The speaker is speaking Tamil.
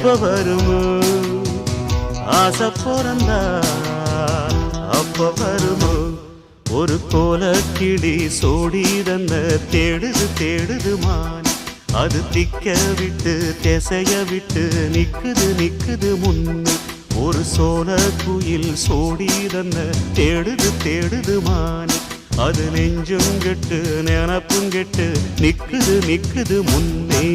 எப்ப வருமோ ஆசை பிறந்தா அப்ப வருமோ ஒரு கோல கிளி சோடி தந்த தேடுது தேடுது மான் அது திக்க விட்டு திசைய விட்டு நிக்குது நிக்குது முன்னு ஒரு சோல குயில் சோடி தந்த தேடுது தேடுது மான் அது நெஞ்சும் கெட்டு நினப்பும் கெட்டு நிக்குது நிக்குது முன்னே